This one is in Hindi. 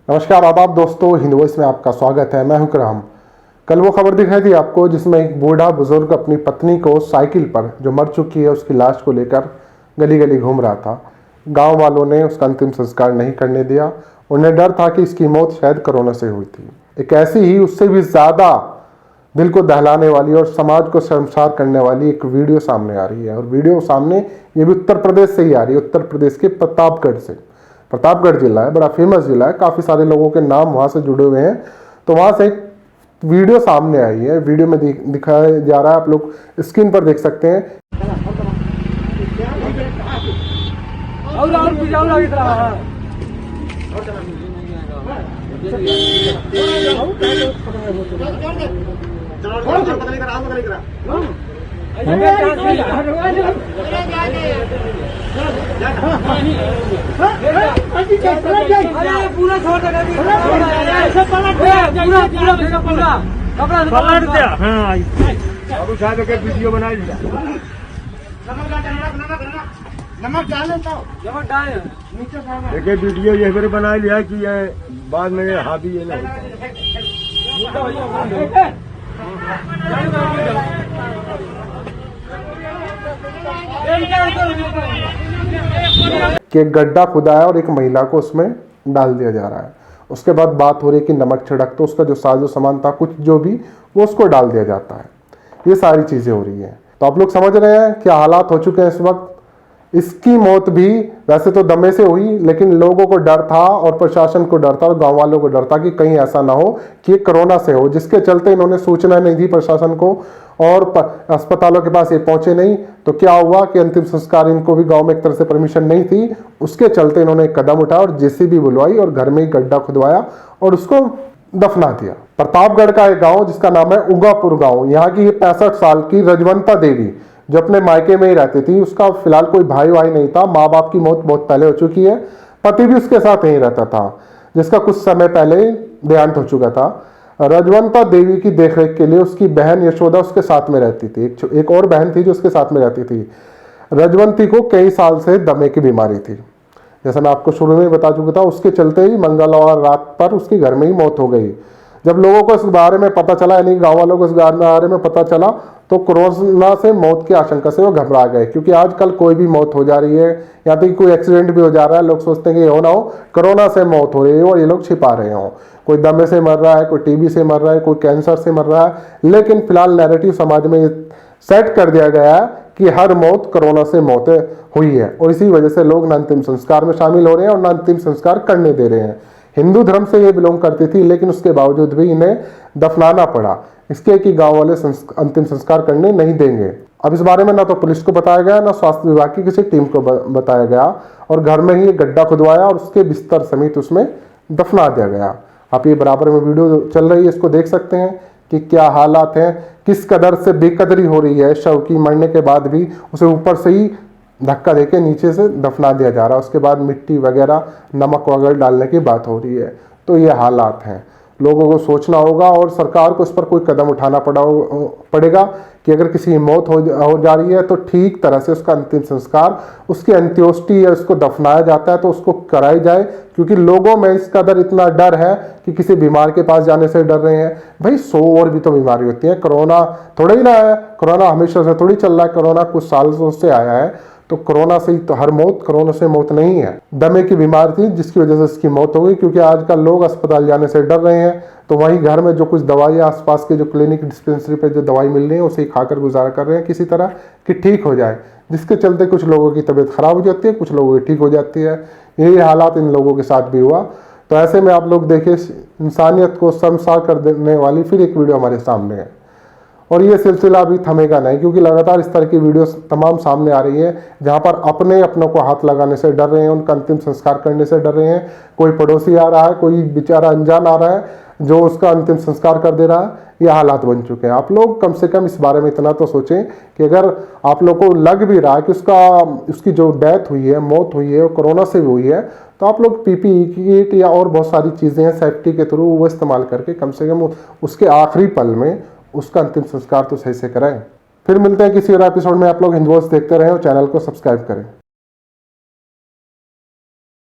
नमस्कार आदाब दोस्तों, हिंद वॉइस में आपका स्वागत है। मैं हूं करम। कल वो खबर दिखाई थी आपको जिसमें एक बूढ़ा बुजुर्ग अपनी पत्नी को साइकिल पर, जो मर चुकी है, उसकी लाश को लेकर गली गली घूम रहा था। गांव वालों ने उसका अंतिम संस्कार नहीं करने दिया। उन्हें डर था कि इसकी मौत शायद कोरोना से हुई थी। एक ऐसी ही, उससे भी ज़्यादा दिल को दहलाने वाली और समाज को शर्मसार करने वाली एक वीडियो सामने आ रही है। और वीडियो सामने ये भी उत्तर प्रदेश से ही आ रही है, उत्तर प्रदेश के प्रतापगढ़ से। प्रतापगढ़ जिला है, बड़ा फेमस जिला है, काफ़ी सारे लोगों के नाम वहाँ से जुड़े हुए हैं। तो वहाँ से एक वीडियो सामने आई है। वीडियो में दिखाया जा रहा है, आप लोग स्क्रीन पर देख सकते हैं। वीडियो बना लिया। नमक डालें तो देखिए वीडियो ये मेरे बना लिया कि ये बाद में ये हावी ये नहीं कि एक गड्ढा खुदा है और एक महिला को उसमें डाल दिया जा रहा है। उसके बाद बात हो रही है कि नमक छिड़क, तो उसका जो साजो सामान था, कुछ जो भी, वो उसको डाल दिया जाता है। ये सारी चीज़ें हो रही हैं। तो आप लोग समझ रहे हैं क्या हालात हो चुके हैं इस वक्त। इसकी मौत भी वैसे तो दमे से हुई, लेकिन लोगों को डर था और प्रशासन को डर था और गांव वालों को डर था कि कहीं ऐसा ना हो कि ये कोरोना से हो, जिसके चलते इन्होंने सूचना नहीं दी प्रशासन को और अस्पतालों के पास ये पहुंचे नहीं। तो क्या हुआ कि अंतिम संस्कार, इनको भी गांव में एक तरह से परमिशन नहीं थी, उसके चलते इन्होंने एक कदम उठाया और जेसीबी बुलवाई और घर में ही गड्ढा खुदवाया और उसको दफना दिया। प्रतापगढ़ का एक गाँव जिसका नाम है उगापुर गाँव, यहाँ की 65 साल की रजवंता देवी जो अपने मायके में ही रहती थी, उसका फिलहाल कोई भाई नहीं था। माँ बाप की मौत बहुत पहले हो चुकी है, पति भी उसके साथ यहीं रहता था, जिसका कुछ समय पहले ही देहांत हो चुका था। रजवंता देवी की देखरेख के लिए उसकी बहन यशोदा उसके साथ में रहती थी। एक और बहन थी जो उसके साथ में रहती थी। रजवंती को कई साल से दमे की बीमारी थी, जैसा मैं आपको शुरू में बता चुका था। उसके चलते ही मंगलवार रात पर उसकी घर में ही मौत हो गई। जब लोगों को इस बारे में पता चला, यानी गाँव वालों को इस बारे में पता चला, तो कोरोना से मौत की आशंका से वो घबरा गए, क्योंकि आजकल कोई भी मौत हो जा रही है, या तो कोई एक्सीडेंट भी हो जा रहा है, लोग सोचते हैं कि हो ना हो कोरोना से मौत हो रही है और ये लोग छिपा रहे हों। कोई दमे से मर रहा है, कोई टीबी से मर रहा है, कोई कैंसर से मर रहा है। लेकिन फिलहाल नैरेटिव समाज में सेट कर दिया गया है कि हर मौत कोरोना से मौत हुई है, और इसी वजह से लोग न अंतिम संस्कार में शामिल हो रहे हैं और न अंतिम संस्कार करने दे रहे हैं। हिंदू धर्म से ये बिलोंग करती थी, लेकिन उसके बावजूद भी इन्हें दफनाना पड़ा, इसके कि गांव वाले अंतिम संस्कार करने नहीं देंगे। अब इस बारे में ना तो पुलिस को बताया गया, ना स्वास्थ्य विभाग की किसी टीम को बताया गया, और घर में ही एक गड्ढा खुदवाया और उसके बिस्तर समेत उसमें दफना दिया गया। आप ये बराबर में वीडियो चल रही है, इसको देख सकते हैं कि क्या हालात हैं, किस कदर से बेकदरी हो रही है। शव की मरने के बाद भी उसे ऊपर से ही धक्का देके नीचे से दफना दिया जा रहा है, उसके बाद मिट्टी वगैरह, नमक वगैरह डालने की बात हो रही है। तो ये हालात हैं, लोगों को सोचना होगा और सरकार को इस पर कोई कदम उठाना पड़ेगा कि अगर किसी की मौत हो जा रही है तो ठीक तरह से उसका अंतिम संस्कार, उसकी अंत्योष्टि या उसको दफनाया जाता है तो उसको कराई जाए, क्योंकि लोगों में इस कदर इतना डर है कि किसी बीमार के पास जाने से डर रहे हैं। भाई 100 और भी तो बीमारी होती है, कोरोना थोड़ा ही ना है, कोरोना हमेशा से थोड़ी चल रहा है, कोरोना कुछ सालों से आया है। तो कोरोना से ही तो हर मौत कोरोना से मौत नहीं है। दमे की बीमारी थी जिसकी वजह से इसकी मौत हो गई, क्योंकि आजकल लोग अस्पताल जाने से डर रहे हैं, तो वहीं घर में जो कुछ दवाई, आसपास के जो क्लिनिक डिस्पेंसरी पे जो दवाई मिल रही है उसे खाकर गुजारा कर रहे हैं किसी तरह कि ठीक हो जाए, जिसके चलते कुछ लोगों की तबीयत खराब हो जाती है, कुछ लोगों की ठीक हो जाती है। यही हालात इन लोगों के साथ भी हुआ। तो ऐसे में आप लोग देखिए, इंसानियत को शर्मसार कर देने वाली फिर एक वीडियो हमारे सामने है, और ये सिलसिला अभी थमेगा नहीं, क्योंकि लगातार इस तरह की वीडियोस तमाम सामने आ रही है, जहां पर अपनों को हाथ लगाने से डर रहे हैं, उनका अंतिम संस्कार करने से डर रहे हैं। कोई पड़ोसी आ रहा है, कोई बेचारा अनजान आ रहा है जो उसका अंतिम संस्कार कर दे रहा है। ये हालात बन चुके हैं। आप लोग कम से कम इस बारे में इतना तो सोचें कि अगर आप लोग को लग भी रहा है कि उसकी जो डेथ हुई है, मौत हुई है, वो कोरोना से हुई है, तो आप लोग पीपीई किट या और बहुत सारी चीज़ें हैं सेफ्टी के थ्रू, वो इस्तेमाल करके कम से कम उसके आखिरी पल में उसका अंतिम संस्कार तो सही से कराएं। फिर मिलते हैं किसी और एपिसोड में। आप लोग हिंद वॉइस देखते रहें और चैनल को सब्सक्राइब करें।